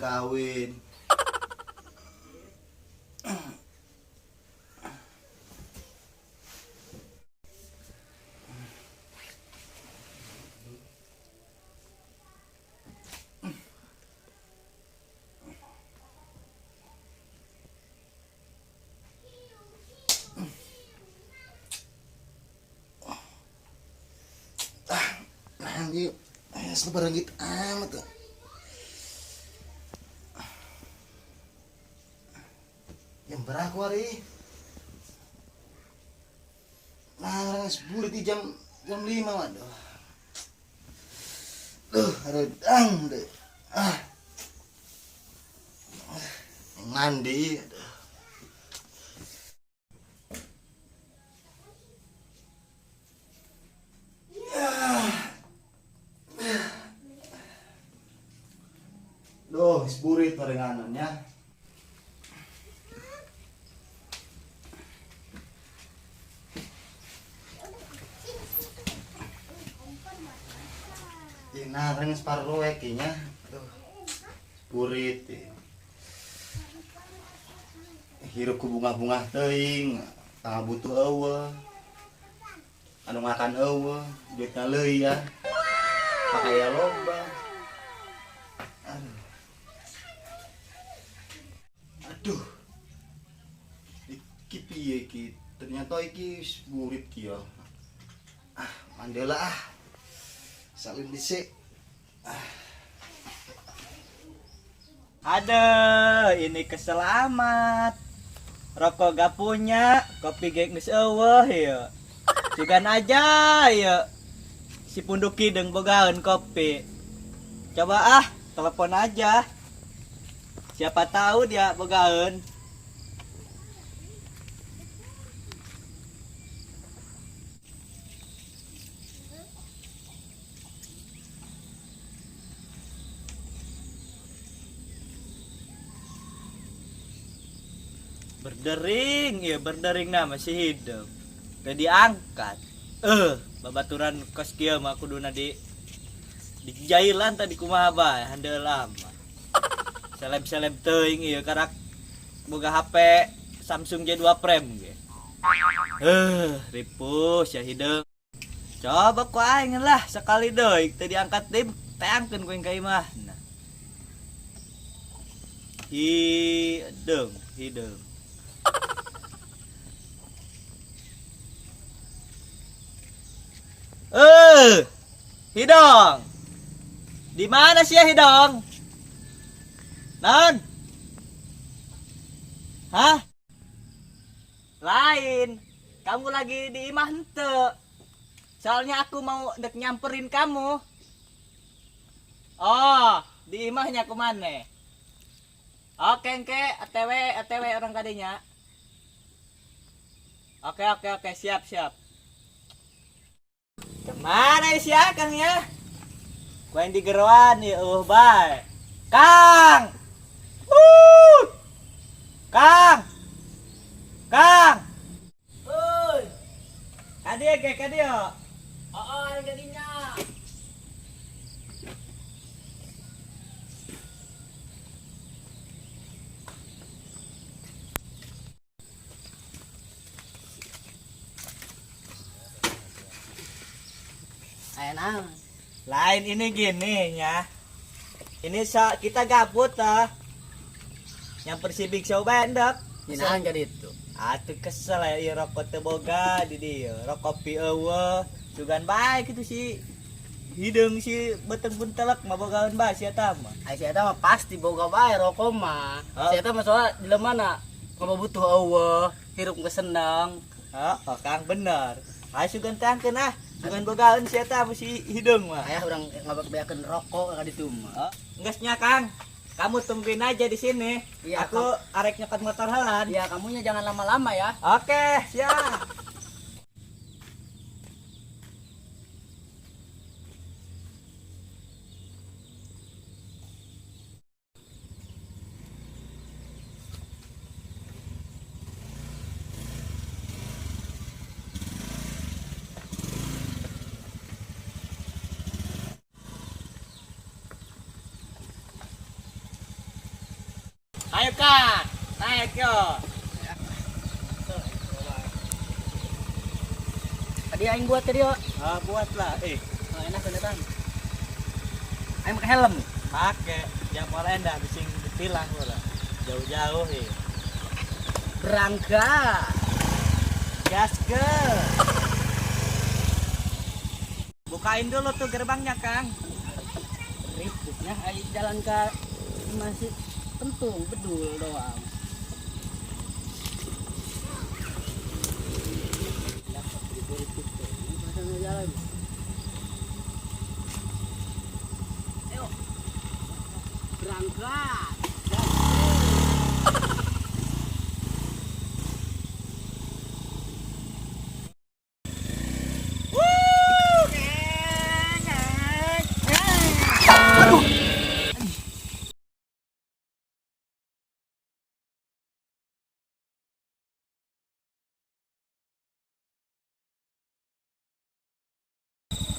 kawin. Nanti sebarang gitu amat tuh. Jam berapa hari? Nah, 10 di jam 5, waduh. Aduh, deh. Mandi. Aduh. Duh, isburit paringanannya. Nah, ring separuh ekinya. Tuh. Isburit. Hirup ku bunga-bunga teuing, tangga butuh eueuh. Anu makan eueuh, duitna leuy ya. Pakaya loba. Aduh. Iki piye iki? Ternyata iki murid ki ya. Mandela Salin dhisik. Aduh, ini kesel amat. Rokok gak punya, kopi gek geus eueuh ya. Sugan aja ya. Si Punduki deung bogaeun kopi. Coba telepon aja. Siapa tahu dia bogaeun. Berdering nama masih hidup. Udah diangkat. Babaturan kos kieu mah kuduna di jailan tadi kumaha bae handeuh lama. Seleb teuing ieu karak boga HP Samsung J2 Prime ge. Ripus ya hideung. Coba ku aing lah sekali deui teu diangkat deui teangkeun ku aing ka imahna. Hideung. Hidong. Di mana sih ya Hidong? Non? Hah? Lain. Kamu lagi di imah henteu. Soalnya aku mau dek nyamperin kamu. Oh, di imahnya kumane? Oke, ATW orang kadinya. Oke, siap. Kemana isi Kang ya? Gua yang digeruan ya, bae. Kang! Kang! Uy! Kadia. Yang kadinya. Enak. Lain ini gini ya. Ini kita gabut yang persibik show bandek. Ginahan ka dito. Atuh kesel ya rokok teu boga di dieu. Rokok pi eueuh. Sugan bae kitu si hideung si beteng buntelek mah bogaeun bae sia eta mah. Ai si eta mah pasti boga bae rokok mah. Si eta mah soalnya jelema na kalau butuh eueuh, hirup geus seneng. Heeh, Kang bener. Ayo sugan tangkeun dengan bogaeun si eta si hideung mah. Aya urang ngabeakeun rokok ka ditu mah. Geusnya Kang. Kamu tungguin aja di sini. Iya, aku arek nyekat motor helan. Iya, kamunya jangan lama-lama ya. Oke, siap. Kang. Naik yo. Tadi aing buat tadi yo. Buatlah. Oh, enak kan. Aing pakai helm. Pakai. Yang mau endah bising ditilang gua. Jauh-jauh Berangkat. Gas ke. Bukain dulu tuh gerbangnya, Kang. Ributnya aing jalan ke masih pentung bedul doang. Jalan. Ayo. Berangkat.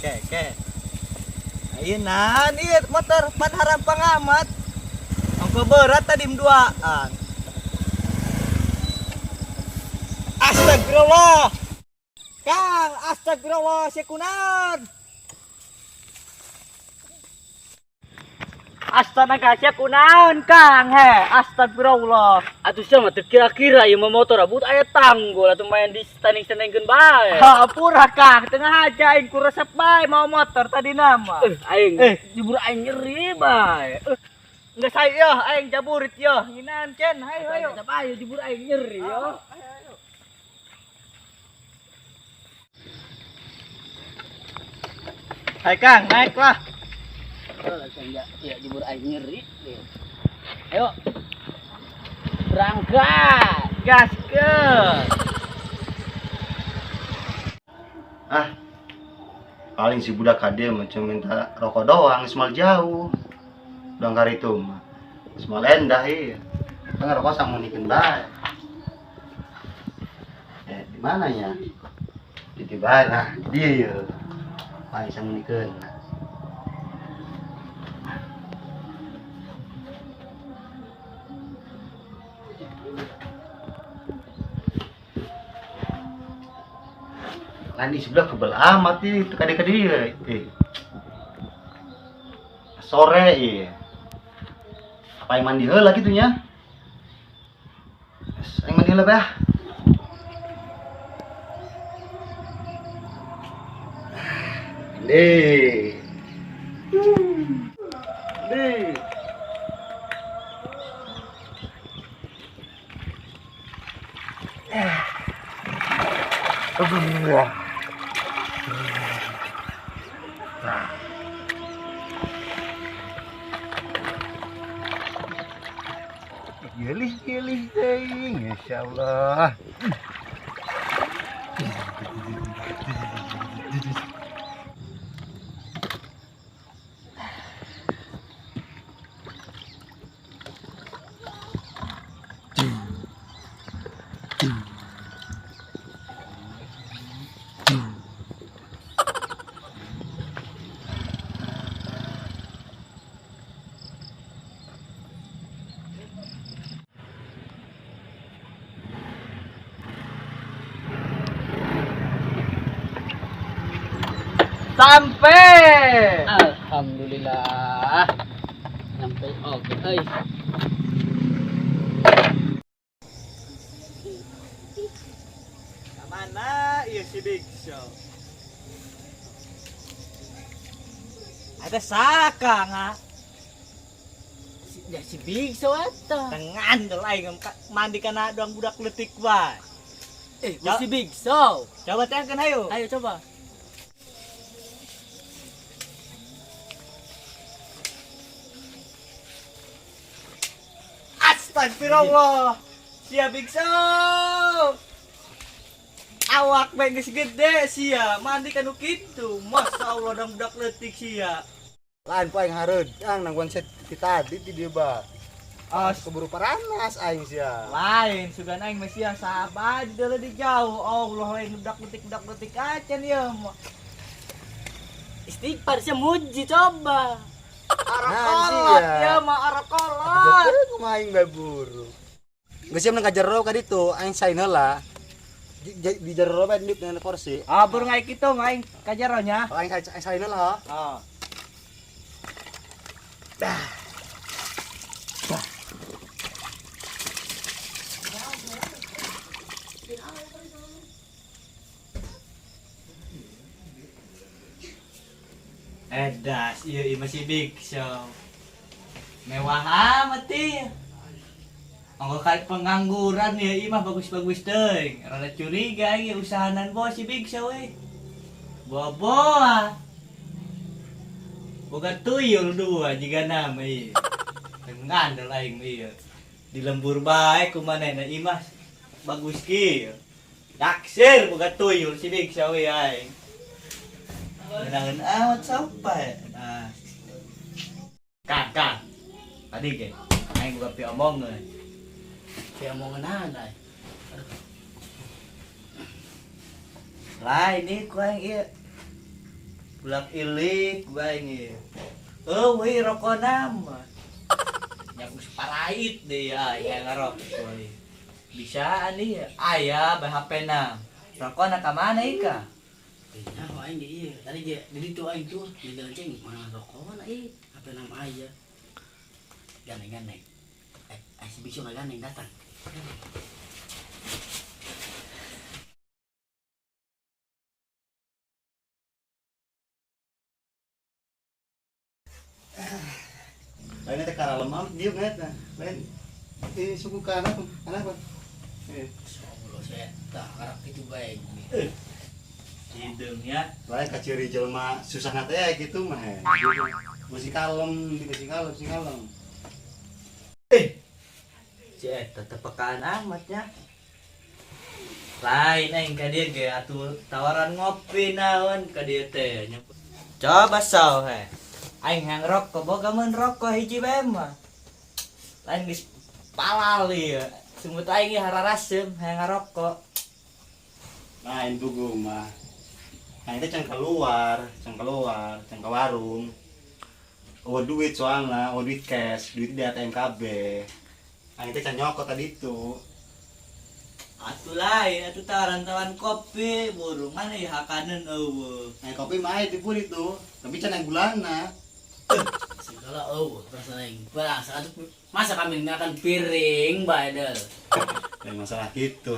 Oke. Ainan, ieu motor panharam pangamat. Ongko berat tadi duaan. Astagfirullah. Kang, astagfirullah sekunan. Astaga, sekunaon Kang he. Astagfirullah. Atuh sama teu kira-kira ieu mah motor abut aya tanggul atuh main di standing-standingkeun bae. Hapura Kang, tengah aja aing kuresep bae mau motor tadi nama. Aing jebur aing nyeri bae. Enggak saya yo, aing jaburit yo. Nginan Cen, ayo. Ayo jebur aing nyeri yo. Hai Kang, naiklah. Ya jebur aing nyeri. Ayo. Berangkat. Gas ke. Paling si budak kade macam minta rokok doang, semal jauh. Udah ngari itu mah. Semal endah iya. Kan rokok sama niken bae. Di mana ya? Di tibana. Dia ya. Paling sama niken. Kan di sebelah kebel amat nih, kade-kade sore iya. Apa yang mandi heula gitu nya? Yang mandi heula bah. Nih. Nih. Aduh. Gelih ting, insyaallah. Sampai. Alhamdulillah. Sampai oke euy. Mana ieu si Big Show? Ada sakang ha. Si Big Show eta. Tengan dul aing mandi kana doang budak leutik wae. Si Big Show. Coba tengkeun hayu. Ayo coba. Astagfirullah. Sia Big Show. Awak bae geus gede sia, mandi kanu kitu. Masyaallah dang budak leutik sia. Lain paling hareudang nang konsep kita tadi di dieu bah. Keburu paranas aing sia. Lain sugan aing mah sia sabar di deuleu di jauh. Allah lain budak leutik acan ieu mah. Istighfar sia muji coba. Arakolot ya mah arakolot. Kumaing bae buru. Geus siap ngajar ro ka ditu, aing sain heula. Di jero bae di kursi. Ah bur ngai kitu ngai kajaronya. Aing sain heula. Oh. Edas, iya masih big show. Mewah amat ya. Anggo kali pengangguran ya imah bagus-bagus teuing. Rada curiga ieu usahanan bos si big show we. Boa-boa. Boga tuyul dua jiga nama ieu. Ngandel aing ieu. Di lembur bae kumanehna imah bagus kieu. Taksir boga tuyul si big show we aing. Menangan amat sampai. Nah. Kak. Tadi ge, aing buka pi omongan. Pi omongan ana. Lain nih ku aing ieu. Bulak ilik ku aing ieu. Eueuh rokona mah. Nya geus parait deui aya ngarokok ieu. Bisa ani aya bae HP-na. Rokona ka mana ieu ka? Ya aing ge ieu. Tadi ge di ditu aing tuh di lenceng mana rokona apa nama aya. Gandeng. Si Biksu gandeng datang. Lain teh kara lemah dieu net. Lain suku ka anak apa? Allah saya tah karep kitu bae. Hidung ya. Lain ka ciri jelema susah na teh kitu mah. Masih kalem, dikasih kalem. Si eta tepekaan amatnya. Lain aing ka dieu ge atuh tawaran ngopi naon ka dieu teh. Coba saw he. Aing hang rokok boga mun rokok hiji bae mah. Lain geus palal ieu. Sumut aing hararasem hang ngarokok. Lain bugu mah. Nah itu can keluar ke warung. Duit soalnya, duit cash, duit di ATM KB. Nah itu can nyokot tadi itu. Atuh lain, atuh tawaran kopi, burung mana ya hakaneun eueuh. Nah kopi mah itu pun itu, tapi can yang gulana. Segala perasaan aing. Berasa atuh masa kami makan piring bae deh. Dan masalah gitu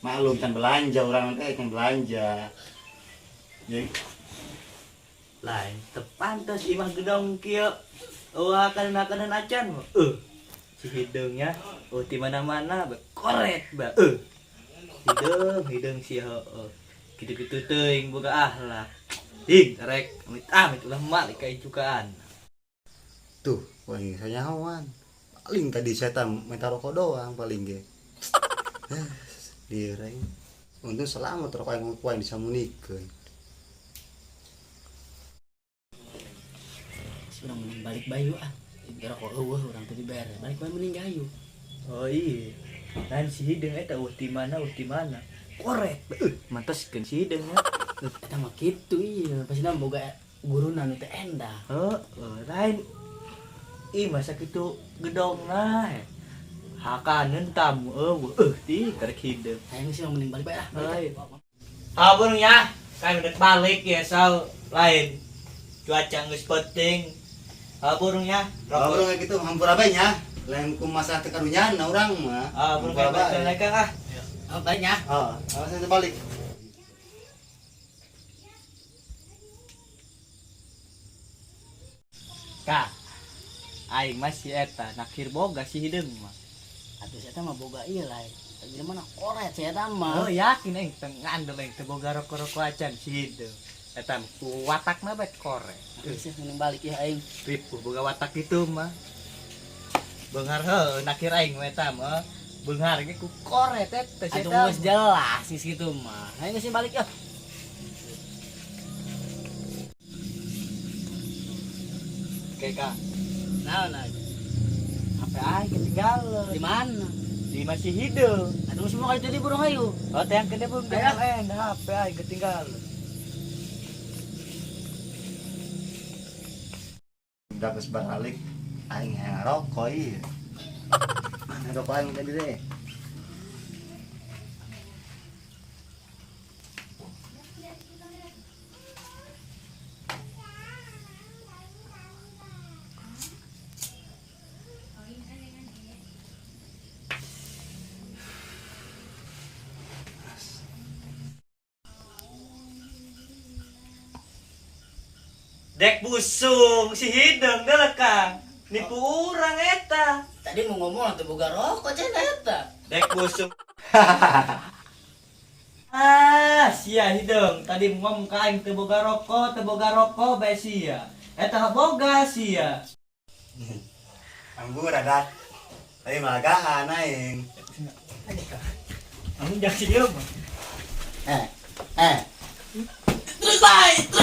maklum can belanja orang teh can belanja. Jadi Lain tepantos imah gedong kieu. Hakaneun acan mah. Si hidungnya ti mana-mana koret ba. Hidung si heueuh. Kitu-kitu teuing boga ahlak. Rek amit ulah malik ka ijukaan. tuh, wah saya nyawan. Paling tadi saya minta rokok doang paling ge. Direng. Untung selamat rokok yang kuat bisa munikeun. Urang mending balik bayu biar kok urang tadi bayar balik bae mending gayu. Oh iya. Lain si hidung eta di mana korek. Mantoskeun si hidung ya. Eta mah kitu ieu pasina boga guruna nu teh endah. Lain masa kitu gedongna hakaneun tamu ti karek hidung. Hayang sih mending balik bae Lain. Burung ya, kayak udah balik ya lain. Cuaca geus penting. Burung ya. Burung gitu hampur abenya. Lain ku masalah teh karunyana urang mah. Burung kayak balik Kang banyak. Saya balik. Kak. Aing masih eta nakhir boga si hidung mah. Atuh eta mah boga ieu lain. Di mana koret saya eta mah. Yakin aing teu ngandel aing teu boga rokok-rokok acan si hidung. Eta ku watakna bet korek. Geus mending balik ya aing. Ripuh boga watak itu mah. Beunghar heuh nakhir aing eta mah. Beunghar ge ku koret eta si Atuh geus jelas geus kitu mah. Aing geus balik ya. Oke Kak. Naon HP aing ketinggalan. di mana? Di masih hidup. Atuh semua kali tadi burung hayu. Teh yang gede belum ketinggalan. HP aing ketinggalan. udah pas balik aing yang ngerokok iya. Mana rokok aing tadi deh. Dek busung si hidung deh Kang. Nipu orang eta. Tadi mau ngomong tuh boga rokok cenah eta. Dek busung. Sia hidung. Tadi mau ngomong ka aing teu boga rokok bae sia. Eta boga sia. Anggur ada. Tapi magahan aing. Amun jak si ieu mah. Terus baik, terus